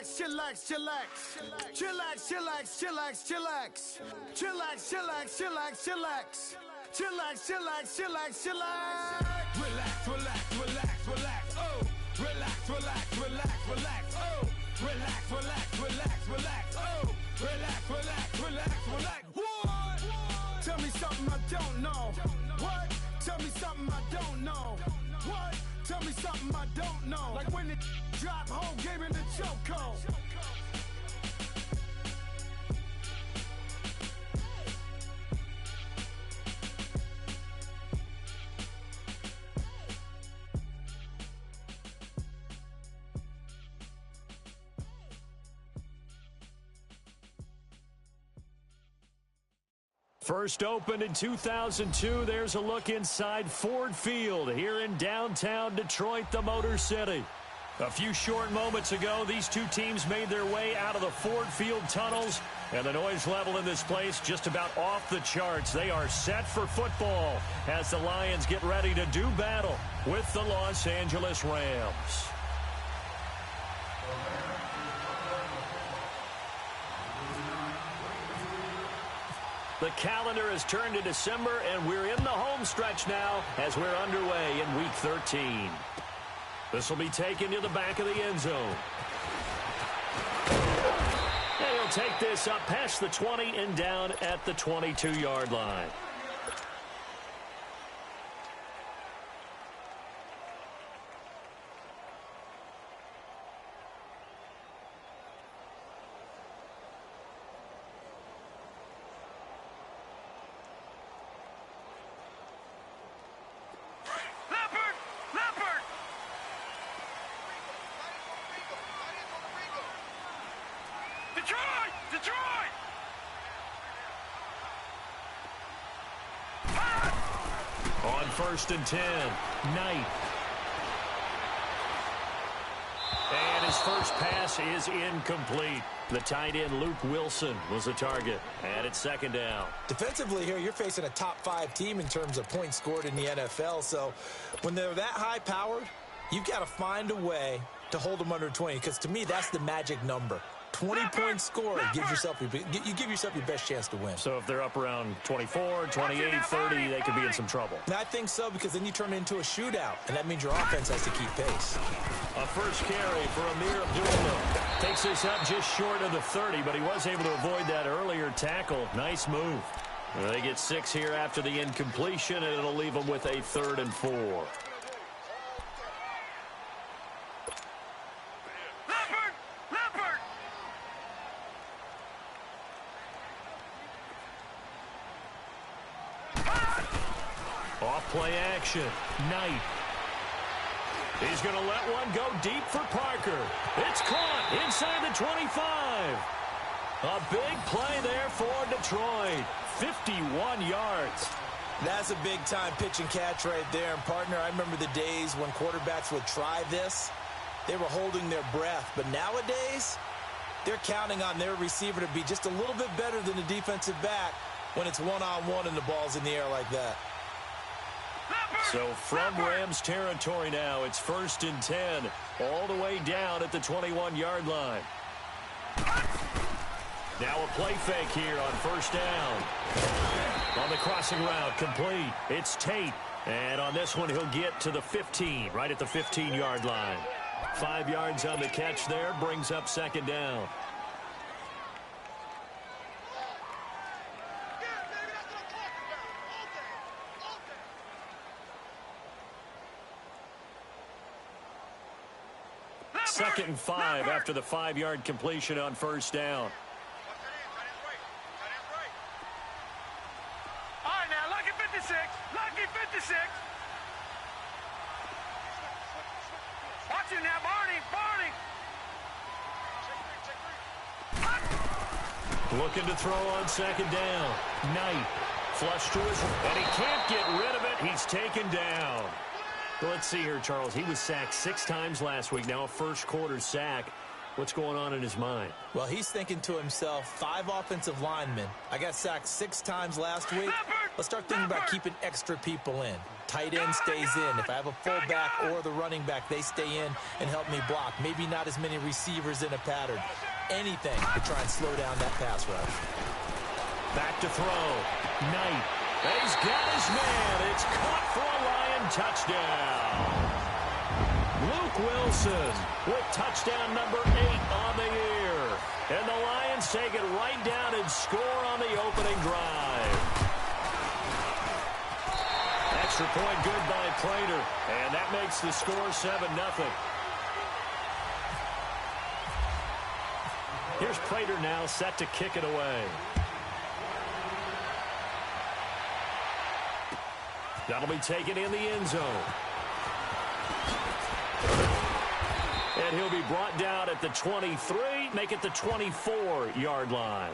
chillax, chillax. Chillax, chillax, chillax, chillax. Chillax, chillax, chillax, chillax. Chillax, chillax, chillax, chillax. Relax, relax, relax, relax. Oh, relax, relax, relax, relax. Oh, relax, relax, relax, relax. Oh, relax, relax, relax, relax. What? Tell me something I don't know. What? Tell me something I don't know. What? Tell me something I don't know. Like when it drop, whole game in the chokehold. First opened in 2002, there's a look inside Ford Field here in downtown Detroit, the Motor City. A few short moments ago, these two teams made their way out of the Ford Field tunnels, and the noise level in this place just about off the charts. They are set for football as the Lions get ready to do battle with the Los Angeles Rams. The calendar has turned to December, and we're in the home stretch now as we're underway in Week 13. This will be taken to the back of the end zone. And he'll take this up past the 20 and down at the 22-yard line. On 1st and 10, Knight. And his first pass is incomplete. The tight end, Luke Wilson, was the target. And it's second down. Defensively here, you're facing a top-5 team in terms of points scored in the NFL. So when they're that high-powered, you've got to find a way to hold them under 20. Because to me, that's the magic number. 20 points scored, you give yourself your best chance to win. So if they're up around 24, 28, 30, they could be in some trouble. And I think so, because then you turn it into a shootout, and that means your offense has to keep pace. A first carry for Amir Abdullah. Takes this up just short of the 30, but he was able to avoid that earlier tackle. Nice move. They get 6 here after the incompletion, and it'll leave them with a 3rd and 4. Play action. Knight. He's going to let one go deep for Parker. It's caught inside the 25. A big play there for Detroit. 51 yards. That's a big-time pitch and catch right there. And, partner, I remember the days when quarterbacks would try this. They were holding their breath. But nowadays, they're counting on their receiver to be just a little bit better than the defensive back when it's one-on-one and the ball's in the air like that. So from Rams territory now, it's 1st and 10, all the way down at the 21-yard line. Now a play fake here on 1st down. On the crossing route, complete. It's Tate. And on this one, he'll get to the 15, right at the 15-yard line. 5 yards on the catch there, brings up 2nd down. Second and 5 after the 5-yard completion on 1st down. All right, now, lucky 56. Lucky 56. Watch it now, Barney. Barney. Looking to throw on 2nd down. Knight. Flush to his, and he can't get rid of it. He's taken down. Let's see here, Charles. He was sacked 6 times last week. Now a first-quarter sack. What's going on in his mind? Well, he's thinking to himself, 5 offensive linemen. I got sacked 6 times last week. let's start thinking about keeping extra people in. Tight end stays in. If I have a fullback or the running back, they stay in and help me block. Maybe not as many receivers in a pattern. Anything to try and slow down that pass rush. Back to throw. Knight. He's got his man. It's caught for a Lion touchdown. Luke Wilson with touchdown number 8 on the year. And the Lions take it right down and score on the opening drive. Extra point good by Prater. And that makes the score 7-0. Here's Prater now set to kick it away. That'll be taken in the end zone. And he'll be brought down at the 23, make it the 24-yard line.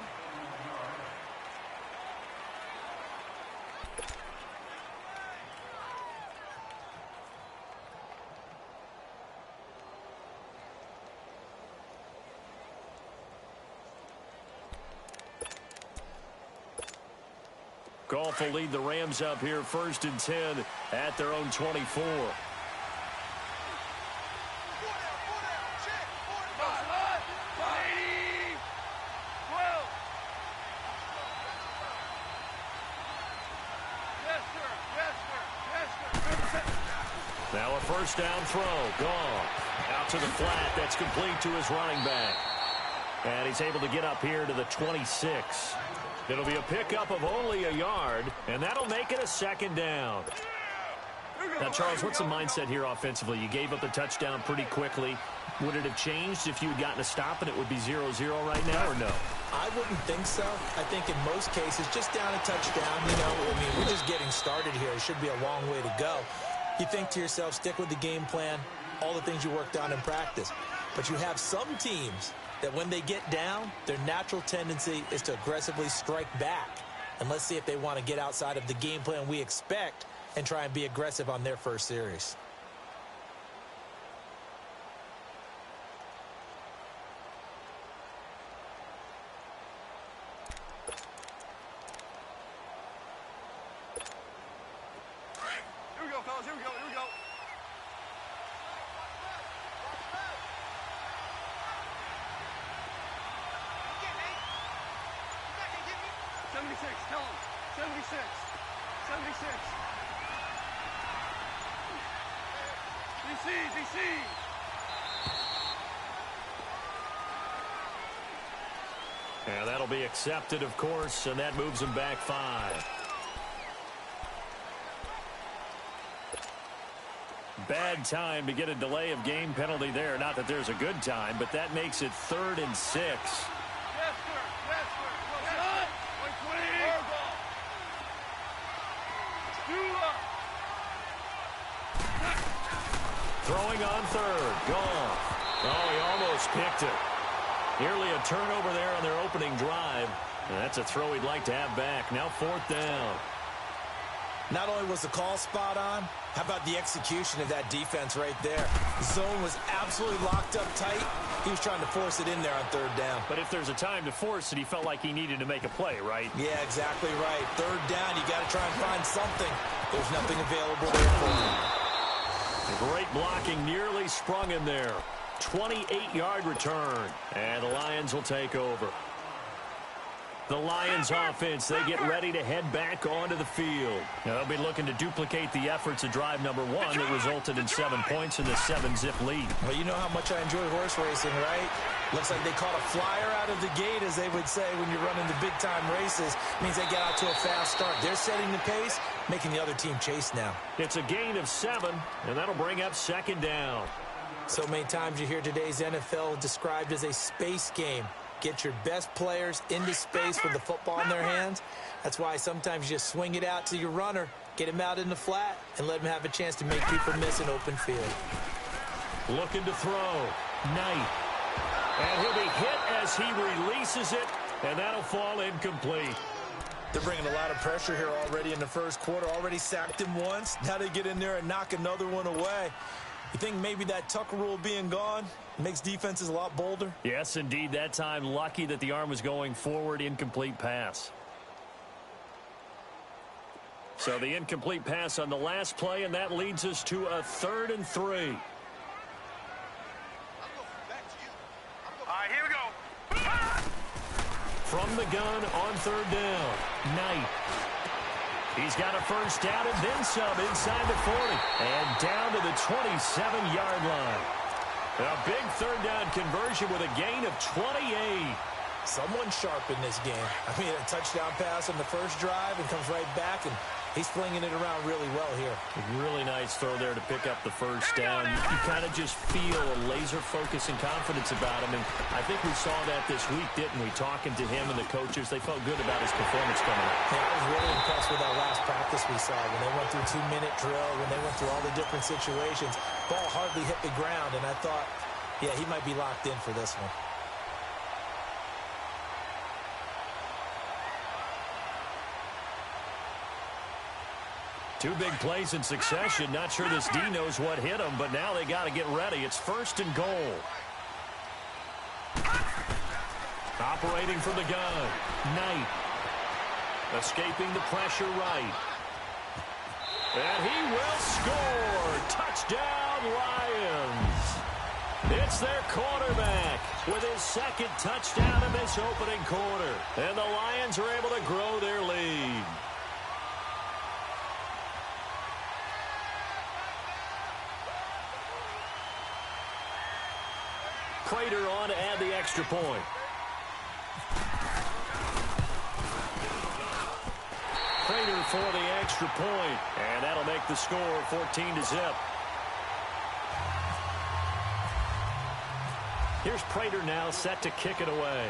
Goff will lead the Rams up here 1st and 10 at their own 24. Now a first down throw. Goff out to the flat. That's complete to his running back. And he's able to get up here to the 26. It'll be a pickup of only a yard, and that'll make it a 2nd down. Now, Charles, what's the mindset here offensively? You gave up the touchdown pretty quickly. Would it have changed if you had gotten a stop and it would be 0-0 right now, or no? I wouldn't think so. I think in most cases, just down a touchdown, you know, I mean, we're just getting started here. It should be a long way to go. You think to yourself, stick with the game plan, all the things you worked on in practice. But you have some teams that when they get down, their natural tendency is to aggressively strike back. And let's see if they want to get outside of the game plan we expect and try and be aggressive on their first series. Here we go, fellas. Here we go. Here we go. 76, tell him. 76. 76. DC. And that'll be accepted, of course, and that moves him back 5. Bad time to get a delay of game penalty there. Not that there's a good time, but that makes it 3rd and 6. Yes, sir. Yes, sir. Yes, 120. Throwing on 3rd. Gone. Oh, he almost picked it. Nearly a turnover there on their opening drive. And that's a throw he'd like to have back. Now 4th down. Not only was the call spot on, how about the execution of that defense right there? The zone was absolutely locked up tight. He was trying to force it in there on 3rd down. But if there's a time to force it, he felt like he needed to make a play, right? Yeah, exactly right. 3rd down, you got to try and find something. There's nothing available there for him. Great blocking, nearly sprung him there. 28-yard return, and the Lions will take over. The Lions offense, they get ready to head back onto the field. Now, they'll be looking to duplicate the efforts of drive number 1 that resulted in 7 points in the 7-zip lead. Well, you know how much I enjoy horse racing, right? Looks like they caught a flyer out of the gate, as they would say when you're running the big-time races. Means they get out to a fast start. They're setting the pace, making the other team chase now. It's a gain of 7, and that'll bring up 2nd down. So many times you hear today's NFL described as a space game. Get your best players into space with the football in their hands. That's why sometimes you just swing it out to your runner, get him out in the flat, and let him have a chance to make people miss an open field. Looking to throw. Knight. And he'll be hit as he releases it, and that'll fall incomplete. They're bringing a lot of pressure here already in the first quarter. Already sacked him once. Now they get in there and knock another one away. You think maybe that Tucker rule being gone makes defenses a lot bolder? Yes, indeed. That time, lucky that the arm was going forward. Incomplete pass. So the incomplete pass on the last play, and that leads us to a 3rd and 3. All right, here we go. From the gun on 3rd down, Knight. He's got a first down and then some inside the 40. And down to the 27-yard line. A big 3rd down conversion with a gain of 28. Someone sharp in this game. I mean, a touchdown pass on the first drive and comes right back, and he's flinging it around really well here. Really nice throw there to pick up the first down. You kind of just feel a laser focus and confidence about him, and I think we saw that this week, didn't we? Talking to him and the coaches, they felt good about his performance coming up. Yeah, I was really impressed with that last practice we saw when they went through 2-minute drill, when they went through all the different situations. Ball hardly hit the ground, and I thought, yeah, he might be locked in for this one. Two big plays in succession. Not sure this D knows what hit him, but now they got to get ready. It's 1st and goal. Operating from the gun, Knight. Escaping the pressure right. And he will score. Touchdown, Lions. It's their quarterback with his 2nd touchdown in this opening quarter. And the Lions are able to grow their lead. Prater on to add the extra point. Prater for the extra point, and that'll make the score 14-0. Here's Prater now set to kick it away.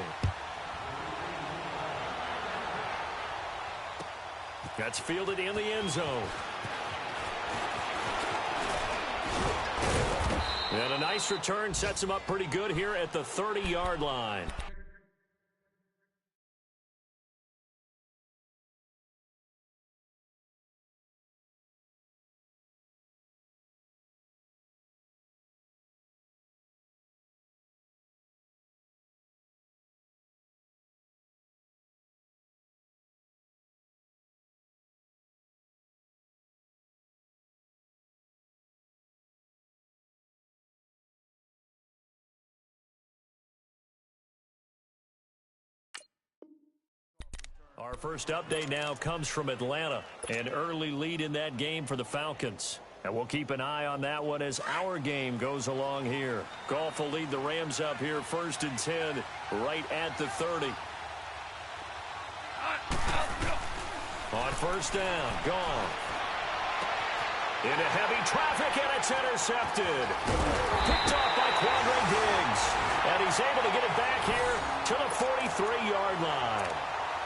That's fielded in the end zone. And a nice return sets him up pretty good here at the 30-yard line. Our first update now comes from Atlanta. An early lead in that game for the Falcons. And we'll keep an eye on that one as our game goes along here. Goff will lead the Rams up here 1st and 10 right at the 30. On 1st down, Goff. Into heavy traffic, and it's intercepted. Picked off by Quandre Diggs. And he's able to get it back here to the 43-yard line.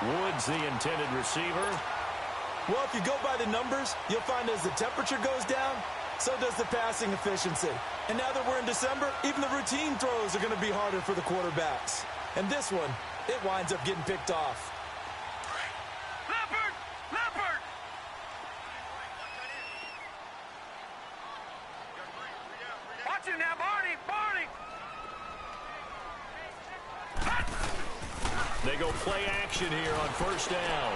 Woods, the intended receiver. Well, if you go by the numbers, you'll find as the temperature goes down, so does the passing efficiency. And now that we're in December, even the routine throws are going to be harder for the quarterbacks. And this one, it winds up getting picked off. Leopard! Leopard! Watch him now, Barney! Barney! They go play action here on 1st down.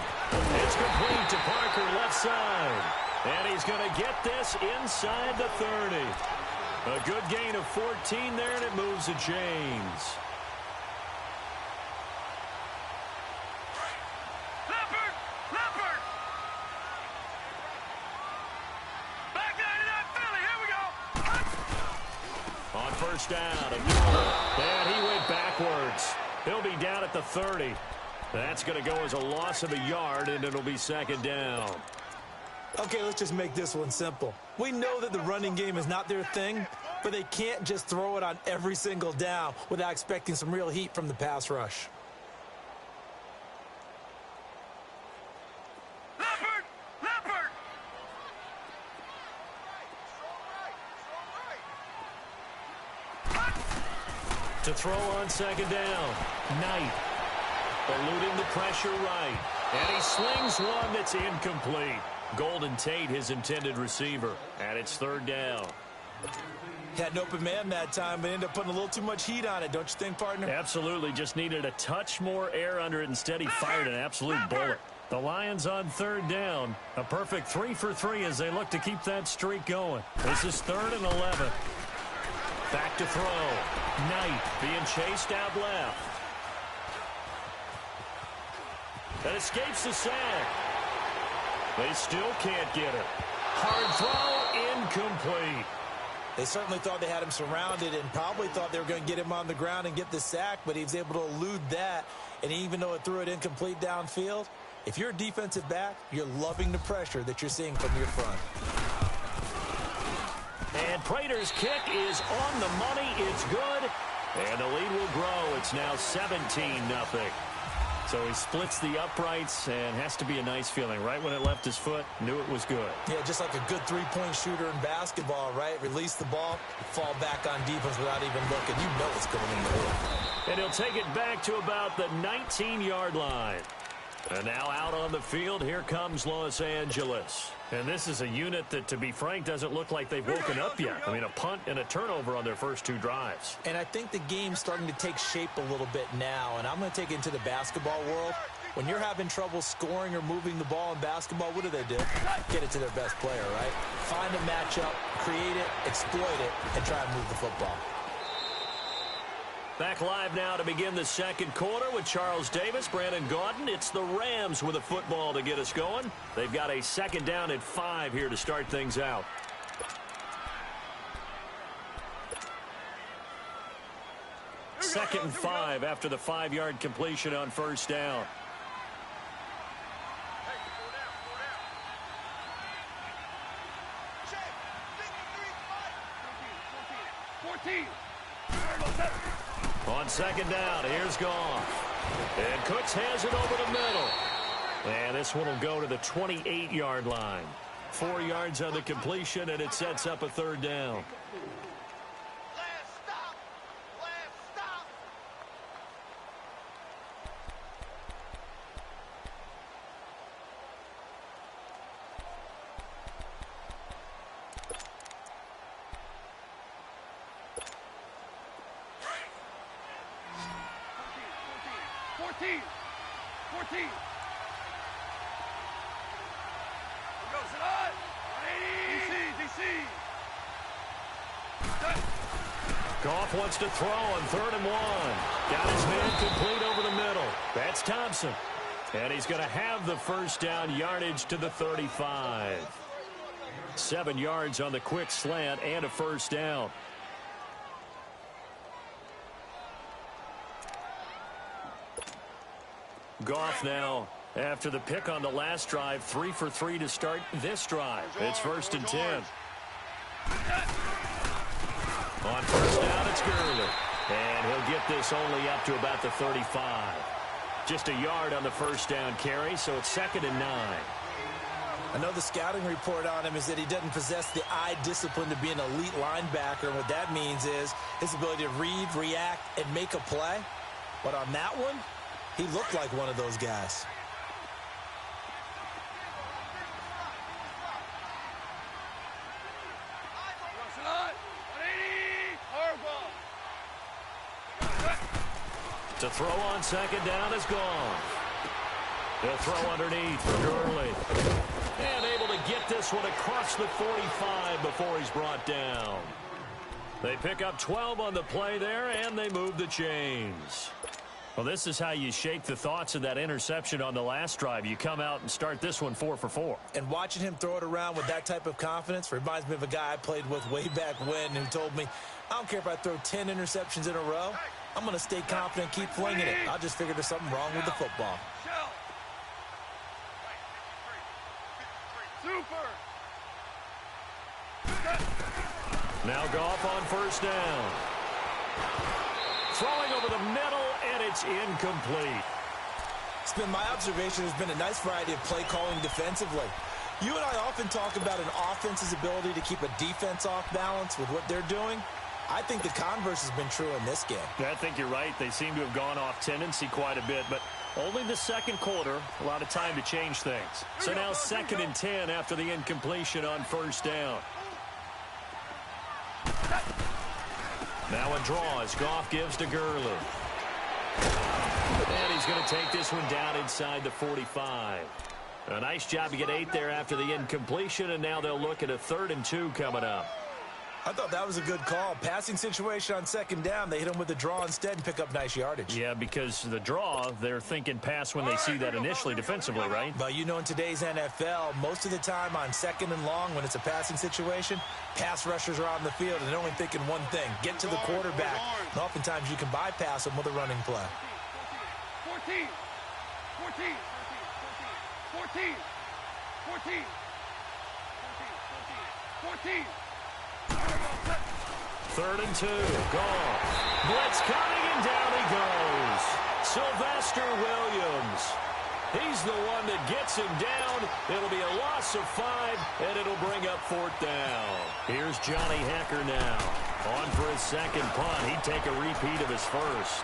It's complete to Parker left side. And he's going to get this inside the 30. A good gain of 14 there, and it moves the chains. Leopard! Leopard! Back 99 Philly, here we go! On 1st down, and he went backwards. He'll be down at the 30. That's going to go as a loss of a yard, and it'll be 2nd down. Okay, let's just make this one simple. We know that the running game is not their thing, but they can't just throw it on every single down without expecting some real heat from the pass rush. Leopard! Leopard! To throw on 2nd down, Knight. Eluding the pressure right. And he slings one that's incomplete. Golden Tate, his intended receiver. And it's 3rd down. Had an open man that time, but ended up putting a little too much heat on it, don't you think, partner? Absolutely. Just needed a touch more air under it. Instead, he fired an absolute bullet. The Lions on third down. A perfect 3 for 3 as they look to keep that streak going. This is 3rd and 11. Back to throw. Knight being chased out left. That escapes the sack. They still can't get it. Hard throw, incomplete. They certainly thought they had him surrounded and probably thought they were going to get him on the ground and get the sack, but he was able to elude that. And even though it threw it incomplete downfield, if you're a defensive back, you're loving the pressure that you're seeing from your front. And Prater's kick is on the money. It's good. And the lead will grow. It's now 17-0. So he splits the uprights and has to be a nice feeling. Right when it left his foot, knew it was good. Yeah, just like a good three-point shooter in basketball, right? Release the ball, fall back on defense without even looking. You know it's going in the hoop. And he'll take it back to about the 19-yard line. And now out on the field, here comes Los Angeles. And this is a unit that, to be frank, doesn't look like they've woken up yet. I mean, a punt and a turnover on their first 2 drives. And I think the game's starting to take shape a little bit now. And I'm going to take it into the basketball world. When you're having trouble scoring or moving the ball in basketball, what do? Get it to their best player, right? Find a matchup, create it, exploit it, and try and move the football. Back live now to begin the second quarter with Charles Davis, Brandon Gaudin. It's the Rams with a football to get us going. They've got a 2nd down and 5 here to start things out. Second and 5 after the 5-yard completion on first down. On 2nd down, here's Goff. And Cooks has it over the middle. And this one will go to the 28-yard line. 4 yards on the completion, and it sets up a 3rd down. Goff wants to throw on 3rd and 1. Got his man complete over the middle. That's Thompson. And he's going to have the first down, yardage to the 35. 7 yards on the quick slant and a first down. Goff now, after the pick on the last drive, 3 for 3 to start this drive. It's 1st and 10. On first down, it's Gurley. And he'll get this only up to about the 35. Just a yard on the first down carry, so it's 2nd and 9. I know the scouting report on him is that he doesn't possess the eye discipline to be an elite linebacker. And what that means is his ability to read, react, and make a play. But on that one, he looked like one of those guys. To throw on 2nd down is gone. They'll throw underneath for Gurley. And able to get this one across the 45 before he's brought down. They pick up 12 on the play there, and they move the chains. Well, this is how you shake the thoughts of that interception on the last drive. You come out and start this one 4 for 4. And watching him throw it around with that type of confidence reminds me of a guy I played with way back when who told me, I don't care if I throw 10 interceptions in a row. I'm going to stay confident, keep flinging it. I just figured there's something wrong with the football. Now Goff on first down. Throwing over the middle, and it's incomplete. It's been my observation there's been a nice variety of play calling defensively. You and I often talk about an offense's ability to keep a defense off balance with what they're doing. I think the converse has been true in this game. I think you're right. They seem to have gone off tendency quite a bit, but only the second quarter, a lot of time to change things. So now 2nd and 10 after the incompletion on first down. Now a draw as Goff gives to Gurley. And he's going to take this one down inside the 45. A nice job to get 8 there after the incompletion, and now they'll look at a 3rd and 2 coming up. I thought that was a good call. Passing situation on 2nd down. They hit him with a draw instead and pick up nice yardage. Yeah, because the draw, they're thinking pass when they see that initially defensively, right? But you know, in today's NFL, most of the time on 2nd and long, when it's a passing situation, pass rushers are on the field, and they're only thinking one thing, get to the quarterback. And oftentimes you can bypass them with a running play. 14. 14. 14. 14. 14. 3rd and 2. Gone. Blitz coming, and down he goes. Sylvester Williams. He's the one that gets him down. It'll be a loss of 5, and it'll bring up 4th down. Here's Johnny Hekker now. On for his 2nd punt. He'd take a repeat of his 1st.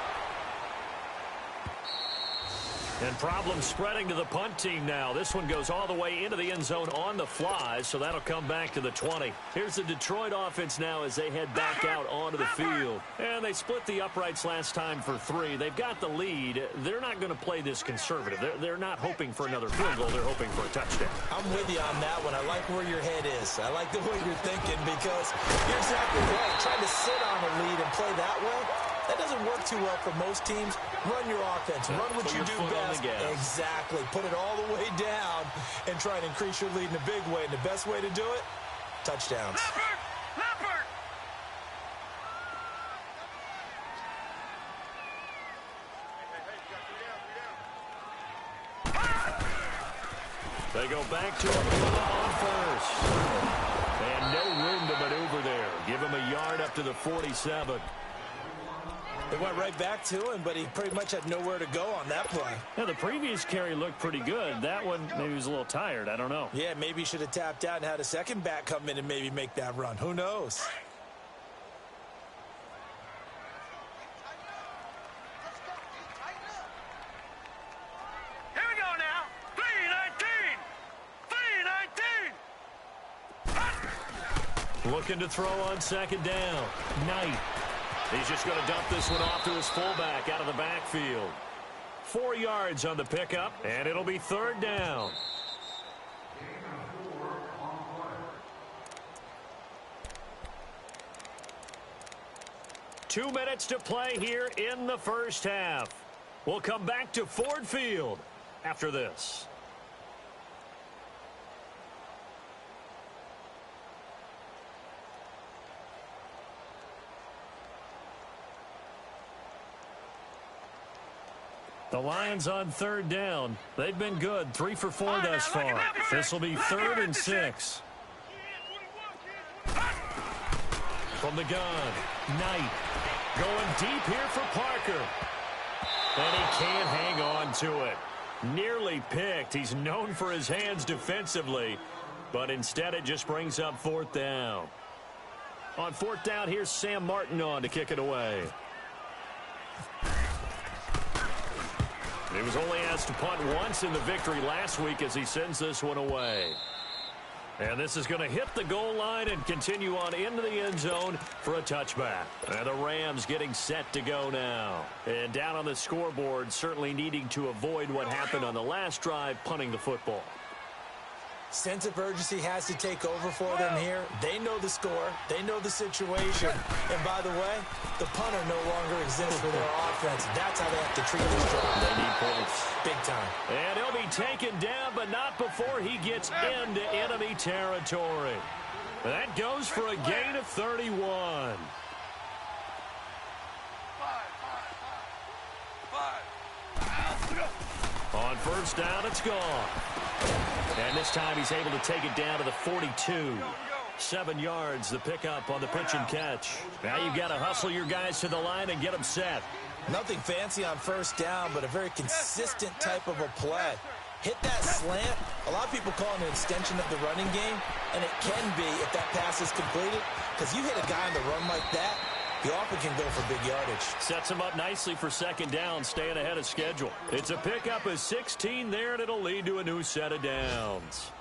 And problems spreading to the punt team now. This one goes all the way into the end zone on the fly, so that'll come back to the 20. Here's the Detroit offense now as they head back out onto the field. And they split the uprights last time for 3. They've got the lead. They're not going to play this conservative. They're not hoping for another field goal. They're hoping for a touchdown. I'm with you on that one. I like where your head is. I like the way you're thinking because you're exactly right. Trying to sit on a lead and play that way, that doesn't work too well for most teams. Run your offense. Run what you do best. Exactly. Put it all the way down and try and increase your lead in a big way. And the best way to do it, touchdowns. Leopard! They go back to him on 1st. And no room to maneuver there. Give him a yard up to the 47. They went right back to him, but he pretty much had nowhere to go on that play. Yeah, the previous carry looked pretty good. That one, maybe he was a little tired. I don't know. Yeah, maybe he should have tapped out and had a second back come in and maybe make that run. Who knows? Here we go now. 3-19. Looking to throw on 2nd down. Knight. He's just going to dump this one off to his fullback out of the backfield. 4 yards on the pickup, and it'll be 3rd down. Two minutes to play here in the first half. We'll come back to Ford Field after this. The Lions on 3rd down. They've been good. 3 for 4 thus far. This will be 3rd and 6. From the gun, Knight going deep here for Parker. And he can't hang on to it. Nearly picked. He's known for his hands defensively, but instead it just brings up 4th down. On 4th down, here's Sam Martin on to kick it away. He was only asked to punt once in the victory last week as he sends this one away. And this is going to hit the goal line and continue on into the end zone for a touchback. And the Rams getting set to go now. And down on the scoreboard, certainly needing to avoid what happened on the last drive, punting the football. Sense of urgency has to take over for them here. They know the score. They know the situation. And by the way, the punter no longer exists for their offense. That's how they have to treat this drive. They need points. Big time. And he'll be taken down, but not before he gets into enemy territory. That goes for a gain of 31. On 1st down, it's gone. And this time he's able to take it down to the 42. 7 yards, the pickup on the pitch and catch. Now you've got to hustle your guys to the line and get them set. Nothing fancy on 1st down, but a very consistent type of a play. Hit that slant. A lot of people call it an extension of the running game, and it can be if that pass is completed, because you hit a guy on the run like that, he often can go for big yardage. Sets him up nicely for 2nd down, staying ahead of schedule. It's a pickup of 16 there, and it'll lead to a new set of downs.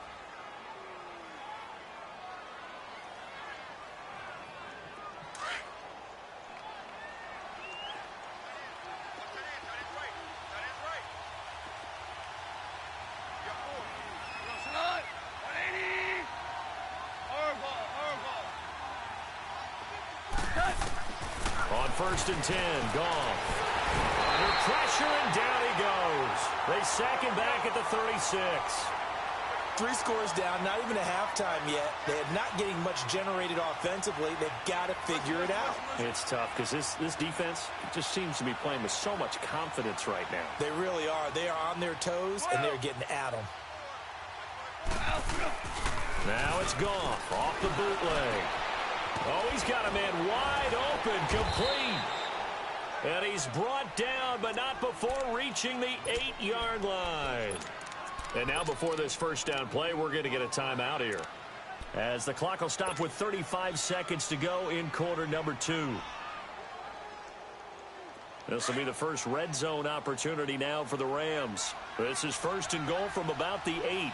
first and 10. Goff. Under pressure, and down he goes. They sack him back at the 36. 3 scores down, not even a halftime yet. They're not getting much generated offensively. They've got to figure it out. It's tough because this defense just seems to be playing with so much confidence right now. They really are. They are on their toes, and they're getting at them. Now it's Goff off the bootleg. Oh, he's got a man wide open, complete. And he's brought down, but not before reaching the 8-yard line. And now before this first down play, we're going to get a timeout here, as the clock will stop with 35 seconds to go in quarter number 2. This will be the first red zone opportunity now for the Rams. This is first and goal from about the 8.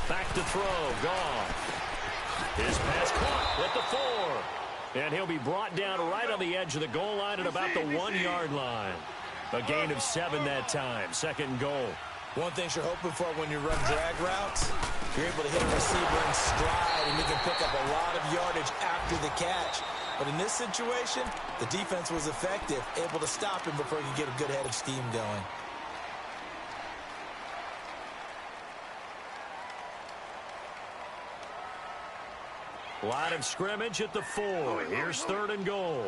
Back to throw, Goff. His pass caught at the 4. And he'll be brought down right on the edge of the goal line at about the 1-yard line. A gain of 7 that time. Second and goal. One thing you're hoping for when you run drag routes, you're able to hit a receiver in stride, and you can pick up a lot of yardage after the catch. But in this situation, the defense was effective, able to stop him before he could get a good head of steam going. Line of scrimmage at the 4. Here's third and goal.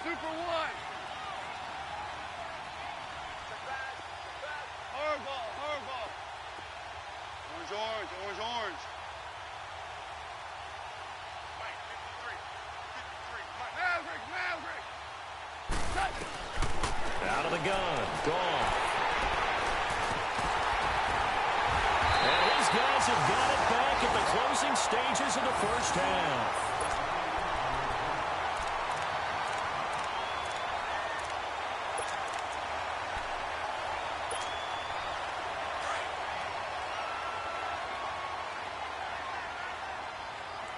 Super 1. Hardball. Orange. Maverick. Out of the gun. Goff. And these guys have got it back at the closing stages of the first half.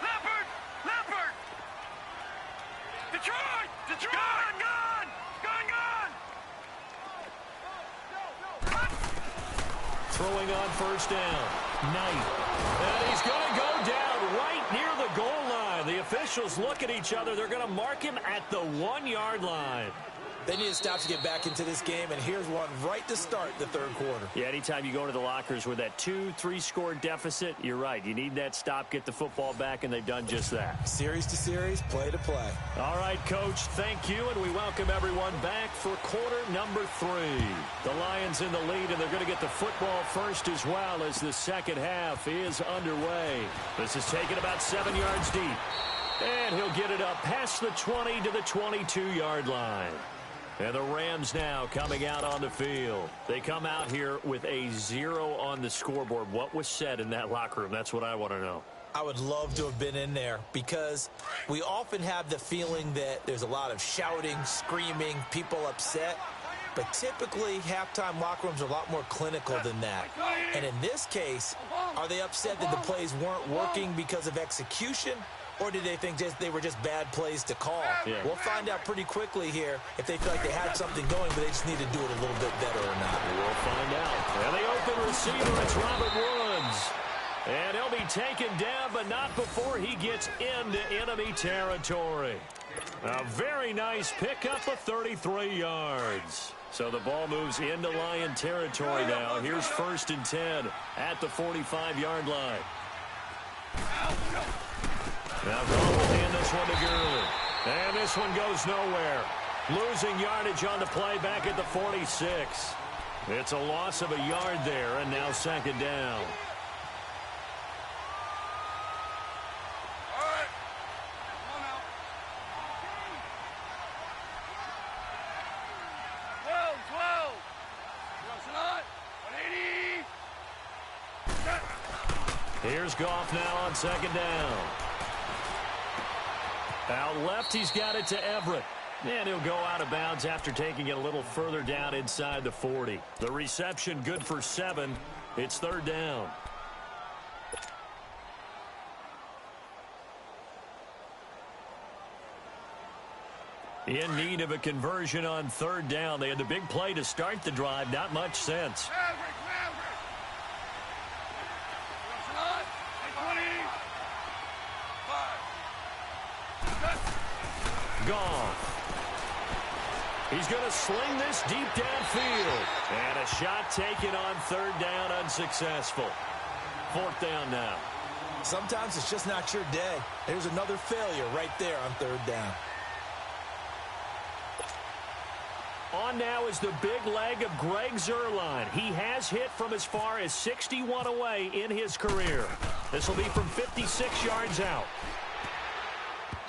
Leopard. Detroit. Throwing on first down. Knight. And he's going to go down right near the goal line. The officials look at each other. They're going to mark him at the 1-yard line. They need to stop to get back into this game, and here's one right to start the third quarter. Yeah, anytime you go into the lockers with that 2-3 score deficit, you're right. You need that stop, get the football back, and they've done just that. Series to series, play to play. All right, Coach, thank you, and we welcome everyone back for quarter number 3. The Lions in the lead, and they're going to get the football first as well as the second half is underway. This is taken about 7 yards deep. And he'll get it up past the 20 to the 22-yard line. And the Rams now coming out on the field. They come out here with a 0 on the scoreboard. What was said in that locker room? That's what I want to know. I would love to have been in there, because we often have the feeling that there's a lot of shouting, screaming, people upset. But typically, halftime locker rooms are a lot more clinical than that. And in this case, are they upset that the plays weren't working because of execution? Or did they think they were just bad plays to call? Yeah. We'll find out pretty quickly here if they feel like they had something going, but they just need to do it a little bit better or not. We'll find out. And the open receiver, it's Robert Woods. And he'll be taken down, but not before he gets into enemy territory. A very nice pickup of 33 yards. So the ball moves into Lion territory now. Here's first and 10 at the 45-yard line. Now Goff will hand this one to Gurley. And this one goes nowhere. Losing yardage on the play back at the 46. It's a loss of a yard there, and now second down. All right. Come on now. 12. Crossing on. 180. Here's Goff now on second down. Out left, he's got it to Everett. And he'll go out of bounds after taking it a little further down inside the 40. The reception good for 7. It's third down. In need of a conversion on third down. They had the big play to start the drive. Not much sense. Goff. He's going to sling this deep downfield. And a shot taken on third down, unsuccessful. Fourth down now. Sometimes it's just not your day. There's another failure right there on third down. On now is the big leg of Greg Zuerlein. He has hit from as far as 61 away in his career. This will be from 56 yards out.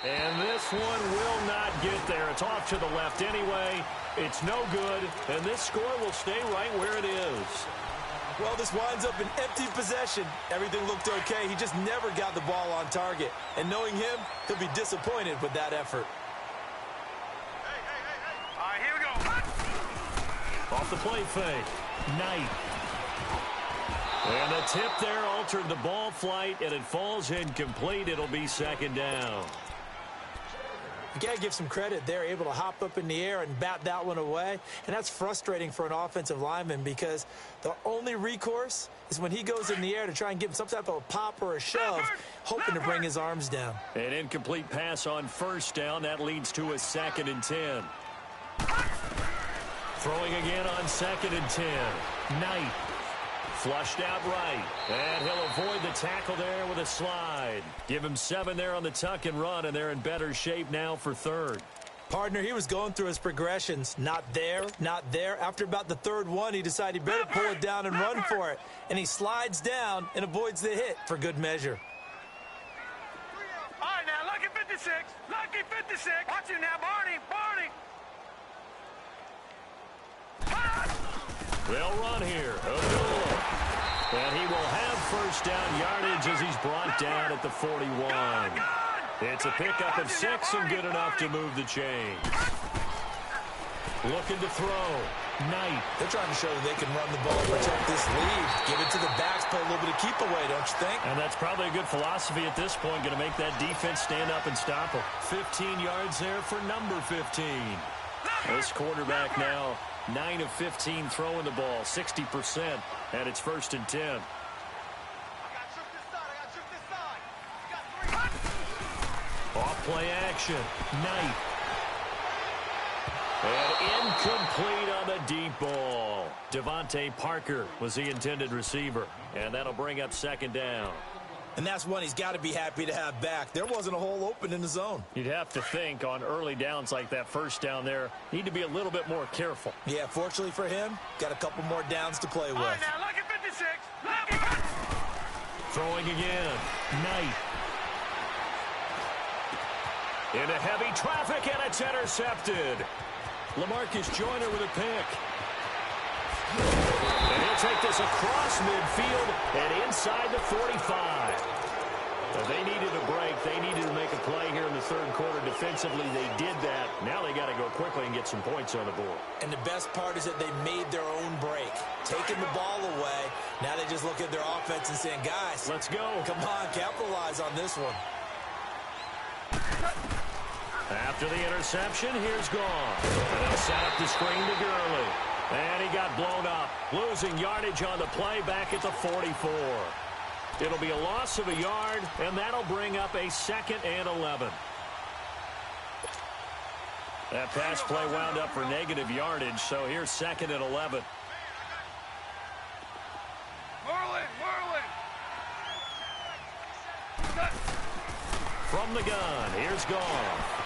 And this one will not get there. It's off to the left anyway. It's no good, and this score will stay right where it is. Well, this winds up an empty possession. Everything looked okay. He just never got the ball on target. And knowing him, he'll be disappointed with that effort. All right, here we go. Off the play fake. Knight. And the tip there altered the ball flight, and it falls incomplete. It'll be second down. You got to give some credit. They're able to hop up in the air and bat that one away. And that's frustrating for an offensive lineman because the only recourse is when he goes in the air to try and give him some type of a pop or a shove, hoping to bring his arms down. An incomplete pass on first down. That leads to a 2nd and 10. Throwing again on 2nd and 10. Knight. Flushed out right. And he'll avoid the tackle there with a slide. Give him 7 there on the tuck and run, and they're in better shape now for third. Partner, he was going through his progressions. Not there, not there. After about the third one, he decided he better pull it down and run for it. And he slides down and avoids the hit for good measure. All right, now, lucky 56. Lucky 56. Watch it now, Barney. Barney. They'll run here. Abdullah. And he will have first down yardage as he's brought down at the 41. It's a pickup of 6 and good enough to move the chains. Looking to throw. Knight. They're trying to show that they can run the ball and protect this lead. Give it to the backs, play a little bit of keep away, don't you think? And that's probably a good philosophy at this point. Going to make that defense stand up and stop them. 15 yards there for number 15. This quarterback now 9 of 15 throwing the ball, 60%, and it's 1st and 10. Off play action. Knight. And incomplete on the deep ball. Devontae Parker was the intended receiver, and that'll bring up 2nd down. And that's one he's got to be happy to have back. There wasn't a hole open in the zone. You'd have to think on early downs like that first down there, need to be a little bit more careful. Yeah, fortunately for him, got a couple more downs to play with. All right, now, lucky 56. Lucky. Throwing again. Knight. Into heavy traffic, and it's intercepted. LaMarcus Joyner with a pick. And he'll take this across midfield and inside the 45. They needed a break. They needed to make a play here in the third quarter. Defensively, they did that. Now they got to go quickly and get some points on the board. And the best part is that they made their own break. Taking the ball away. Now they just look at their offense and saying, guys, let's go. Come on, capitalize on this one. After the interception, here's Goff. And they'll set up the screen to Gurley. And he got blown up, losing yardage on the play back at the 44. It'll be a loss of a yard, and that'll bring up a 2nd and 11. That pass play wound up for negative yardage, so here's 2nd and 11. Merlin. From the gun, here's Goff.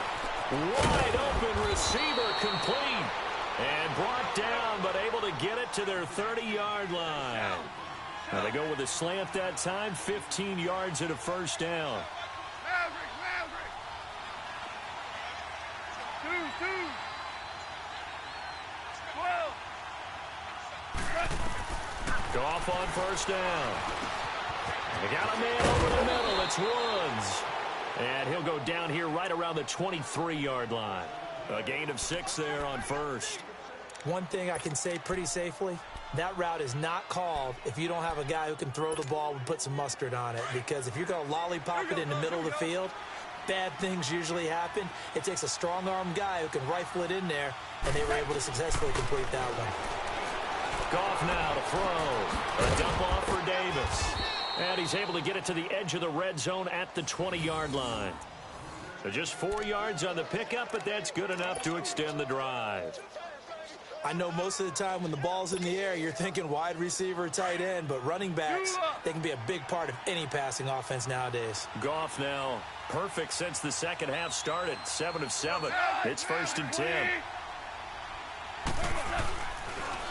Wide open receiver complete. And brought down, but able to get it to their 30-yard line. Now they go with a slant that time, 15 yards at a first down. Maverick. Two. 12. Goff on first down. They got a man over the middle. It's Woods. And he'll go down here right around the 23-yard line. A gain of 6 there on first. One thing I can say pretty safely, that route is not called if you don't have a guy who can throw the ball and put some mustard on it. Because if you're going to lollipop it in the middle of the field, bad things usually happen. It takes a strong-armed guy who can rifle it in there, and they were able to successfully complete that one. Goff now to throw. A dump off for Davis. And he's able to get it to the edge of the red zone at the 20-yard line. So just 4 yards on the pickup, but that's good enough to extend the drive. I know most of the time when the ball's in the air, you're thinking wide receiver, tight end, but running backs, they can be a big part of any passing offense nowadays. Goff now perfect since the second half started. 7 of 7. It's 1st and 10.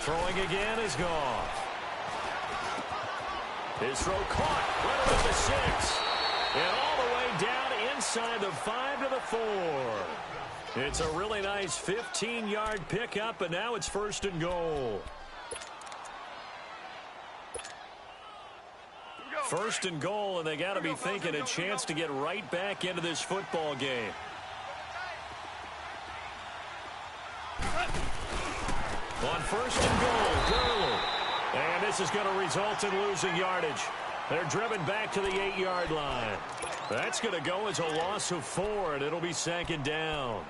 Throwing again is Goff. His throw caught right around the 6. And all the way down inside the 5 to the 4. It's a really nice 15-yard pickup, and now it's 1st and goal. 1st and goal, and they got to be thinking a chance to get right back into this football game. On 1st and goal, Gurley. And this is going to result in losing yardage. They're driven back to the 8-yard line. That's going to go as a loss of 4, and it'll be 2nd down.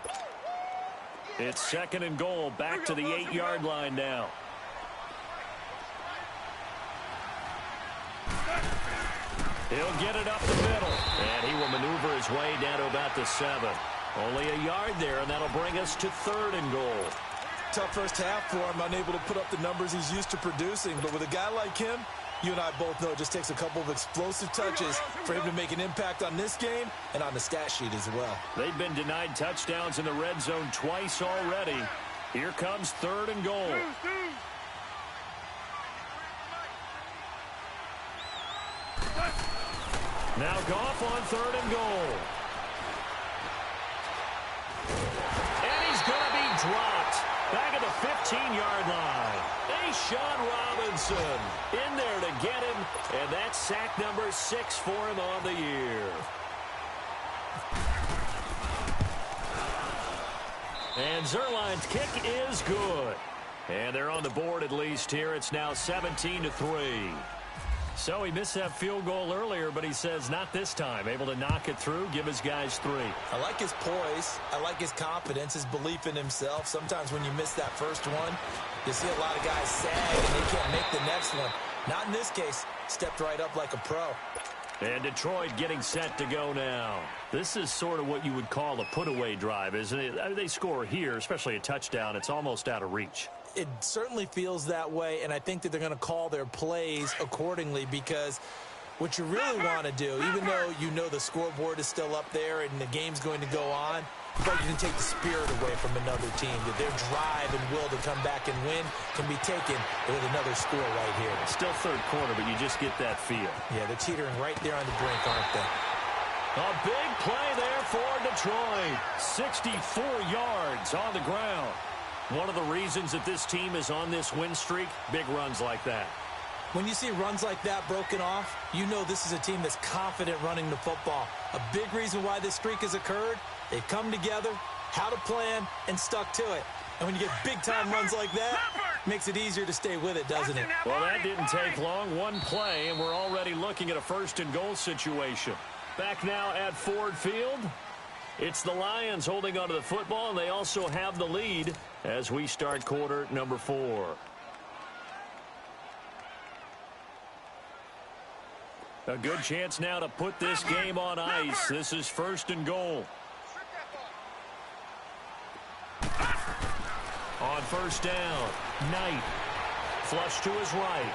It's 2nd and goal, back to the 8-yard line now. He'll get it up the middle, and he will maneuver his way down to about the 7. Only a yard there, and that'll bring us to 3rd and goal. Tough first half for him, unable to put up the numbers he's used to producing. But with a guy like him, you and I both know it just takes a couple of explosive touches for him to make an impact on this game and on the stat sheet as well. They've been denied touchdowns in the red zone twice already. Here comes 3rd and goal. Now Goff on 3rd and goal. And he's going to be dropped. Back at the 15-yard line. Sean Robinson in there to get him, and that's sack number 6 for him on the year. And Zuerlein's kick is good. And they're on the board at least here. It's now 17-3. So he missed that field goal earlier, but he says not this time. Able to knock it through, give his guys 3. I like his poise. I like his confidence, his belief in himself. Sometimes when you miss that first one, you see a lot of guys sag and they can't make the next one. Not in this case. Stepped right up like a pro. And Detroit getting set to go now. This is sort of what you would call a put-away drive, isn't it? I mean, they score here, especially a touchdown. It's almost out of reach. It certainly feels that way, and I think that they're going to call their plays accordingly, because what you really want to do, even though you know the scoreboard is still up there and the game's going to go on, but you can take the spirit away from another team, that their drive and will to come back and win can be taken with another score right here. Still 3rd quarter, but you just get that feel. Yeah, they're teetering right there on the brink, aren't they? A big play there for Detroit. 64 yards on the ground. One of the reasons that this team is on this win streak, big runs like that. When you see runs like that broken off, you know this is a team that's confident running the football. A big reason why this streak has occurred, they've come together, had a plan, and stuck to it. And when you get big-time runs like that, it makes it easier to stay with it, doesn't it? Well, that didn't take long. One play, and we're already looking at a 1st and goal situation. Back now at Ford Field. It's the Lions holding onto the football, and they also have the lead as we start quarter number 4. A good chance now to put this game on ice. This is 1st and goal. On 1st down, Knight. Flush to his right.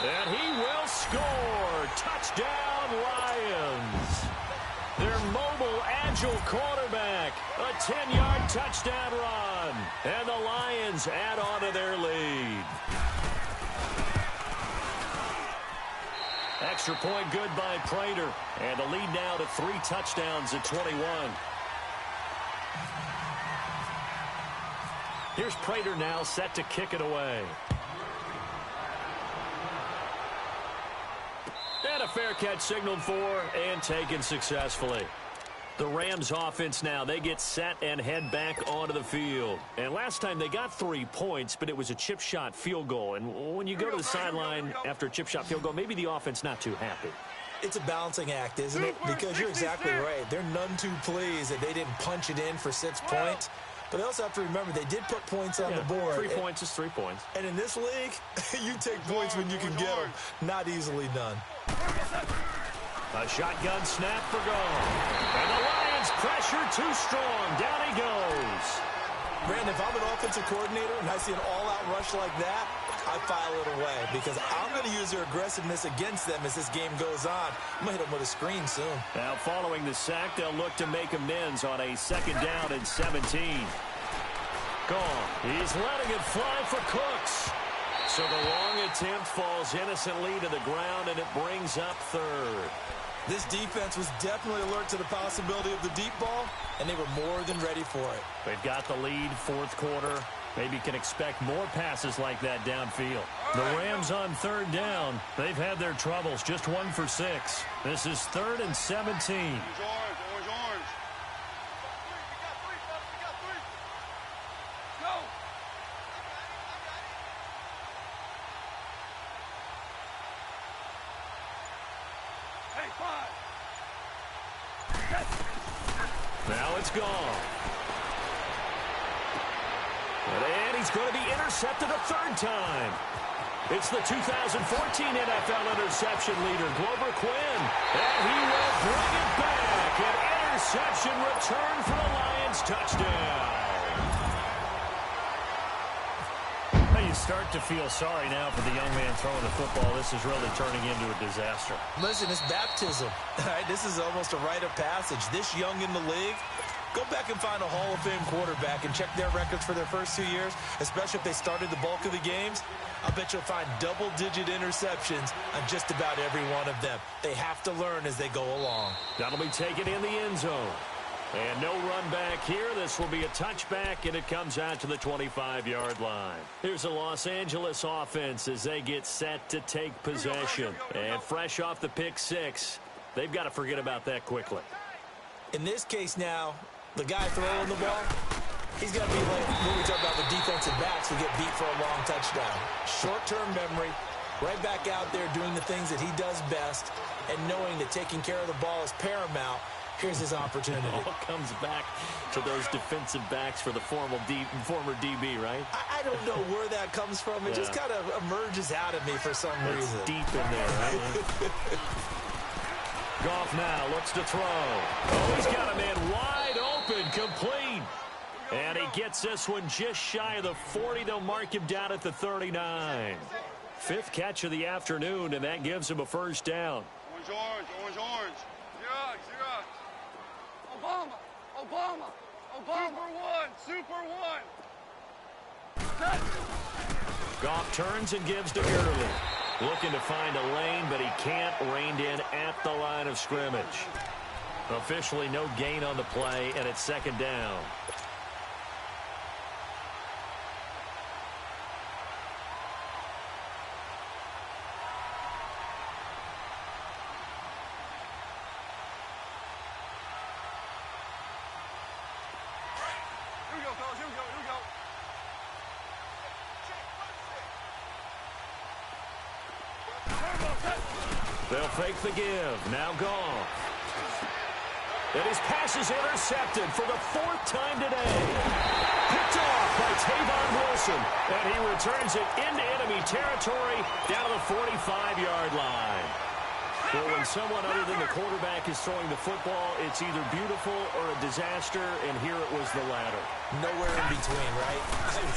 And he will score. Touchdown, Lions. Their mobile, agile quarterback. A 10-yard touchdown run. And the Lions add on to their lead. Extra point good by Prater. And the lead now to 3 touchdowns at 21. Here's Prater now set to kick it away. And a fair catch signaled for and taken successfully. The Rams offense now, they get set and head back onto the field. And last time they got 3 points, but it was a chip shot field goal. And when you go to the sideline after a chip shot field goal, maybe the offense not too happy. It's a balancing act, isn't it? Because you're exactly right. They're none too pleased that they didn't punch it in for 6 points. But they also have to remember they did put points on the board. 3 points is 3 points. And in this league, you take points when you can get them. Not easily done. A shotgun snap for goal. And the Lions pressure too strong. Down he goes. Brandon, if I'm an offensive coordinator and I see an all-out rush like that, I file it away because I'm going to use their aggressiveness against them as this game goes on. I'm going to hit them with a screen soon. Now, following the sack, they'll look to make amends on a 2nd down and 17. Gone. He's letting it fly for Cooks. So the long attempt falls innocently to the ground, and it brings up 3rd. This defense was definitely alert to the possibility of the deep ball, and they were more than ready for it. They've got the lead, 4th quarter. Maybe can expect more passes like that downfield. The Rams on 3rd down. They've had their troubles, just 1 for 6. This is 3rd and 17. Orange. Go. Hey, 5. Now it's gone. And he's going to be intercepted a 3rd time. It's the 2014 NFL interception leader, Glover Quinn. And he will bring it back. An interception return for the Lions touchdown. Now you start to feel sorry now for the young man throwing the football. This is really turning into a disaster. Listen, it's baptism. All right, this is almost a rite of passage. This young in the league, go back and find a Hall of Fame quarterback and check their records for their first 2 years, especially if they started the bulk of the games. I bet you'll find double-digit interceptions on just about every one of them. They have to learn as they go along. That'll be taken in the end zone. And no run back here. This will be a touchback, and it comes out to the 25-yard line. Here's the Los Angeles offense as they get set to take possession. And fresh off the pick 6, they've got to forget about that quickly. In this case now, the guy throwing the ball, he's going to be like when we talk about the defensive backs who get beat for a long touchdown. Short-term memory, right back out there doing the things that he does best, and knowing that taking care of the ball is paramount. Here's his opportunity. It all comes back to those defensive backs for the former DB, right? I don't know where that comes from. It just kind of emerges out of me for some reason. Deep in there, right? Goff now looks to throw. Oh, he's got a man wide open, complete. And he gets this one just shy of the 40. They'll mark him down at the 39. 5th catch of the afternoon, and that gives him a 1st down. Orange. Zero. Obama. Super one. Goff turns and gives to Gurley. Looking to find a lane, but he can't. Reined in at the line of scrimmage. Officially no gain on the play, and it's 2nd down. Here we go. They'll fake the give. Now Goff. And his pass is intercepted for the 4th time today. Picked off by Tavon Wilson. And he returns it into enemy territory down to the 45-yard line. Well, when someone other than the quarterback is throwing the football, it's either beautiful or a disaster, and here it was the latter. Nowhere in between, right?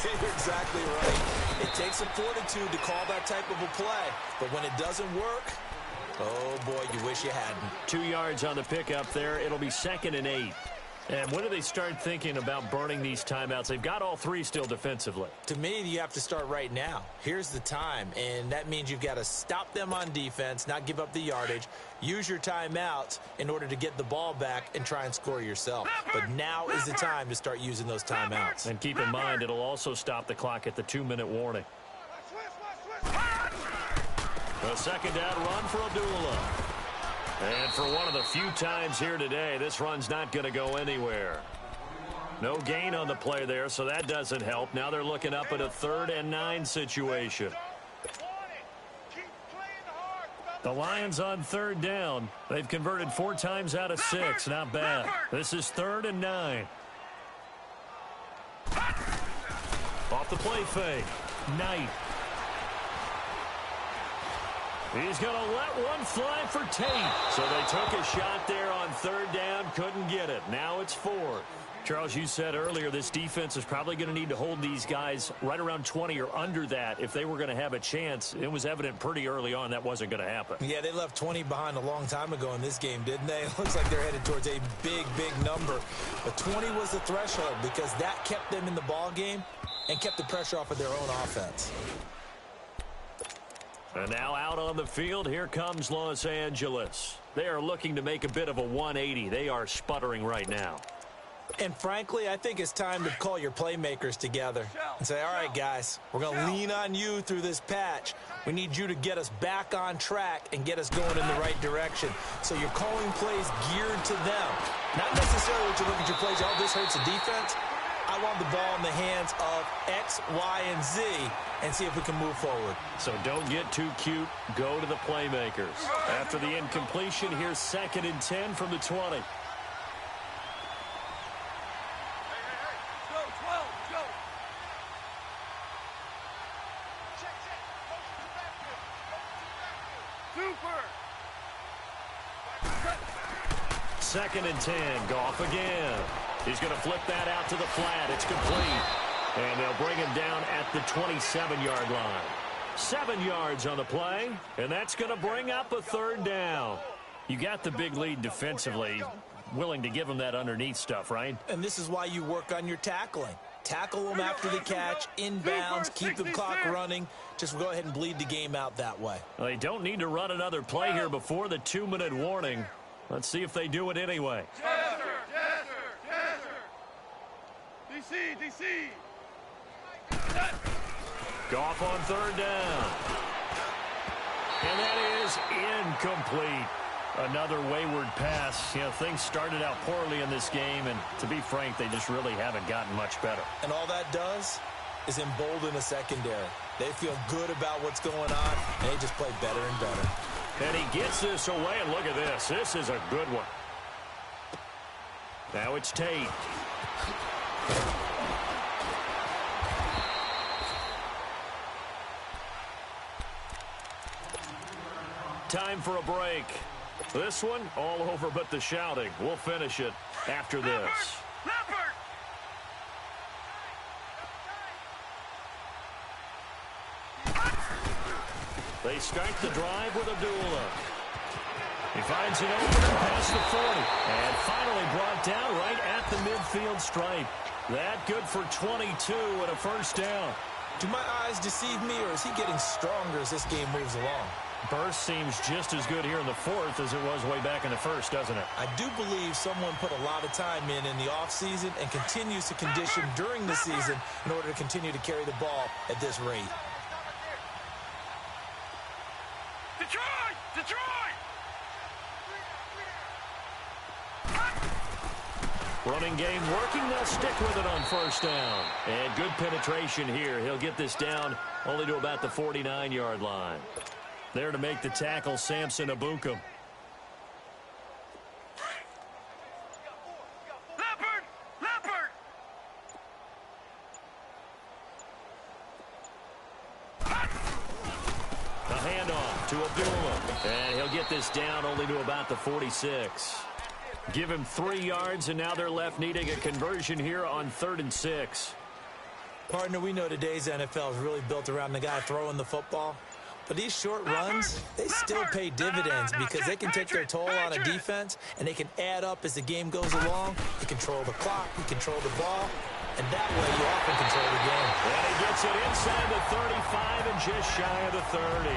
You're exactly right. It takes some fortitude to call that type of a play, but when it doesn't work, oh boy, you wish you hadn't. 2 yards on the pickup there. It'll be 2nd and 8. And when do they start thinking about burning these timeouts? They've got all 3 still defensively. To me, you have to start right now. Here's the time, and that means you've got to stop them on defense, not give up the yardage, use your timeouts in order to get the ball back and try and score yourself. But now is the time to start using those timeouts. And keep in mind, it'll also stop the clock at the 2-minute warning. A 2nd down run for Abdullah. And for one of the few times here today, this run's not going to go anywhere. No gain on the play there, so that doesn't help. Now they're looking up at a 3rd and 9 situation. The Lions on 3rd down. They've converted 4 times out of 6. Not bad. This is 3rd and 9. Off the play fake. Knight. He's going to let one fly for Tate. So they took a shot there on 3rd down. Couldn't get it. Now it's 4th. Charles, you said earlier this defense is probably going to need to hold these guys right around 20 or under that if they were going to have a chance. It was evident pretty early on that wasn't going to happen. Yeah, they left 20 behind a long time ago in this game, didn't they? It looks like they're headed towards a big, big number. But 20 was the threshold because that kept them in the ball game and kept the pressure off of their own offense. And now out on the field, here comes Los Angeles. They are looking to make a bit of a 180. They are sputtering right now. And frankly, I think it's time to call your playmakers together and say, all right, guys, we're going to lean on you through this patch. We need you to get us back on track and get us going in the right direction. So you're calling plays geared to them. Not necessarily to look at your plays, oh, this hurts the defense. I want the ball in the hands of X, Y, and Z and see if we can move forward. So don't get too cute. Go to the playmakers. After the incompletion, here's 2nd and 10 from the 20. Second and 10. Goff again. He's going to flip that out to the flat. It's complete. And they'll bring him down at the 27-yard line. 7 yards on the play, and that's going to bring up a 3rd down. You got the big lead defensively. Willing to give them that underneath stuff, right? And this is why you work on your tackling. Tackle them after the catch, inbounds, keep the clock running. Just go ahead and bleed the game out that way. Well, they don't need to run another play here before the 2-minute warning. Let's see if they do it anyway. Yes, sir. Yes, sir. DC. Goff on 3rd down. And that is incomplete. Another wayward pass. You know, things started out poorly in this game, and to be frank, they just really haven't gotten much better. And all that does is embolden a secondary. They feel good about what's going on, and they just play better and better. And he gets this away, and look at this. This is a good one. Now it's Tate. Time for a break. This one, all over but the shouting. We'll finish it after this. Leopard! They start the drive with Abdullah. He finds an opener past the 40. And finally brought down right at the midfield stripe. That good for 22 and a 1st down. Do my eyes deceive me, or is he getting stronger as this game moves along? Burst seems just as good here in the 4th as it was way back in the 1st, doesn't it? I do believe someone put a lot of time in the offseason and continues to condition during the season in order to continue to carry the ball at this rate. Detroit! Running game working. They'll stick with it on 1st down. And good penetration here. He'll get this down only to about the 49-yard line. There to make the tackle, Samson Ebukam. Leopard! A handoff to Abdullah. And he'll get this down only to about the 46. Give him 3 yards, and now they're left needing a conversion here on 3rd and 6. Partner, we know today's NFL is really built around the guy throwing the football. But these short runs, they still pay dividends because they can take their toll on a defense, and they can add up as the game goes along. You control the clock, you control the ball, and that way you often control the game. And he gets it inside the 35 and just shy of the 30.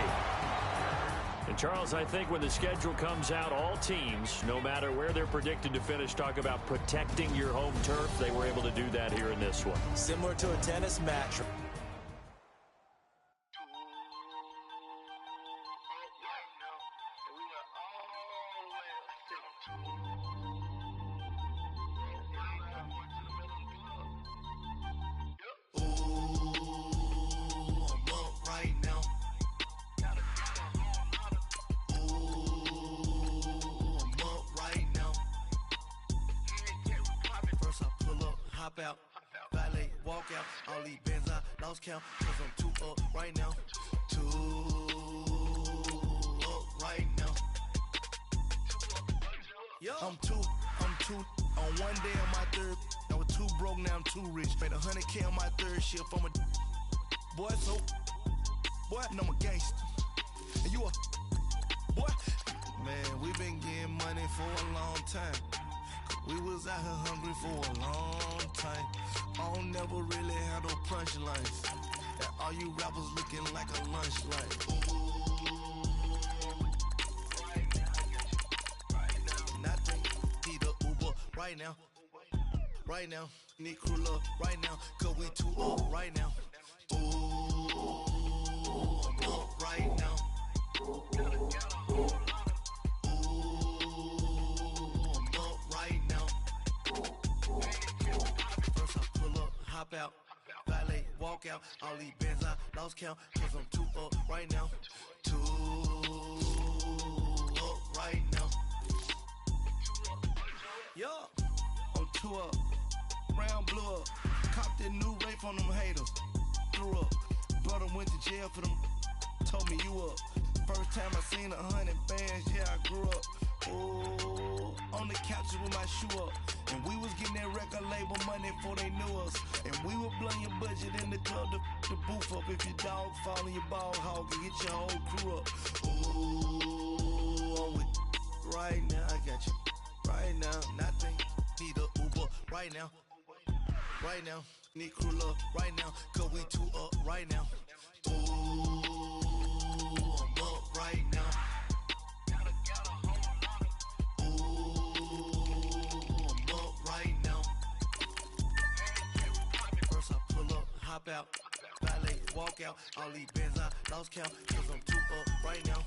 And, Charles, I think when the schedule comes out, all teams, no matter where they're predicted to finish, talk about protecting your home turf. They were able to do that here in this one. Similar to a tennis match. Hop out, valet, walk out, all these bands I lost count, cause I'm too up right now, too up right now. I'm too, on one day on my third, I was too broke, now I'm too rich, made 100K on my third shift, I'm a boy, so, boy, and I'm a gangster, and you a, boy, man, we been getting money for a long time. We was out here hungry for a long time. I don't never really have no punchlines. And all you rappers looking like a lunch line. Nothing, need a Uber right now. Right now, need crew love right now. Cause we too up right now. Ooh, I'm up right now. Hop out, valet, walk out, all these bands I lost count, cause I'm too up right now, too up right now. Yo, I'm too up, round blew up, copped that new rape on them haters, threw up, brother went to jail for them, told me you up, first time I seen 100 bands, yeah I grew up, ooh, on the couches with my shoe up. And we was getting that record label money before they knew us. And we were blowing your budget in the club to boof up. If your dog fall in your ball hog and get your whole crew up. Ooh, I'm with right now, I got you. Right now, nothing, need a Uber right now. Right now, need crew love right now. Cause we too up right now. Ooh, I'm up right now. Hop out, valet, walk out, all these bands I lost count, cause I'm too up right now.